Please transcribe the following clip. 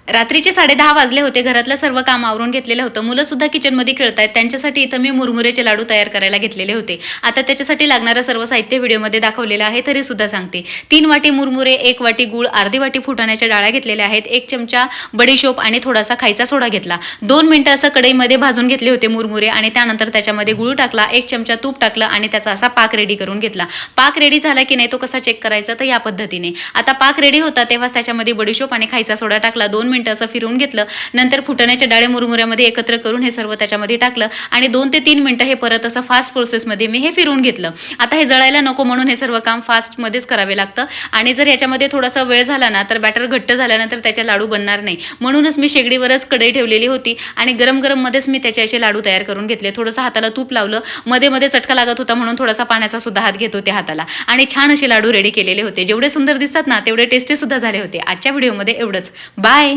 रात्रीचे 10:30 वाजले होते. घरातलं सर्व काम आवरून घेतलेलं होतं. मुलं सुद्धा किचनमध्ये खेळतायत. त्यांच्यासाठी इथं मी मुरमुरेचे लाडू तयार करायला घेतलेले होते. आता त्याच्यासाठी लागणारं सर्व साहित्य व्हिडिओमध्ये दाखवलेलं आहे, तरी सुद्धा सांगते. 3 वाटी मुरमुरे, 1 वाटी गूळ, अर्धी वाटी फुटाण्याच्या डाळ्या घेतलेल्या आहेत, 1 चमचा बडीशोप आणि थोडासा खायचा सोडा घेतला. 2 मिनिटं असं कढईमध्ये भाजून घेतले होते मुरमुरे आणि त्यानंतर त्याच्यामध्ये गूळ टाकला, 1 चमचा तूप टाकलं आणि त्याचा असा पाक रेडी करून घेतला. पाक रेडी झाला की नाही तो कसा चेक करायचा, तर या पद्धतीने. आता पाक रेडी होता तेव्हाच त्याच्यामध्ये बडीशोप आणि खायचा सोडा टाकला. 2 मिनिटं असं फिरवून घेतलं. नंतर फुटाण्याच्या डाळी मुरमुऱ्यामध्ये एकत्र करून हे सर्व त्याच्यामध्ये टाकलं आणि 2 ते 3 मिनिटं हे परत असं फास्ट प्रोसेसमध्ये मी हे फिरवून घेतलं. आता हे जळायला नको म्हणून हे सर्व काम फास्टमध्येच करावे लागतं आणि जर याच्यामध्ये थोडासा वेळ झाला ना तर बॅटर घट्ट झाल्यानंतर त्याचे लाडू बनणार नाही. म्हणूनच मी शेगडीवरच कढई ठेवलेली होती आणि गरम गरम मध्येच मी त्याचे असे लाडू तयार करून घेतले. थोडंसं हाताला तूप लावलं, मध्ये मध्ये चटका लागत होता म्हणून थोडासा पाण्याचा सुद्धा हात घेत होते हाताला आणि छान असे लाडू रेडी केलेले होते. जेवढे सुंदर दिसतात ना तेवढे टेस्टी सुद्धा झाले होते. आजच्या व्हिडिओमध्ये एवढंच. बाय.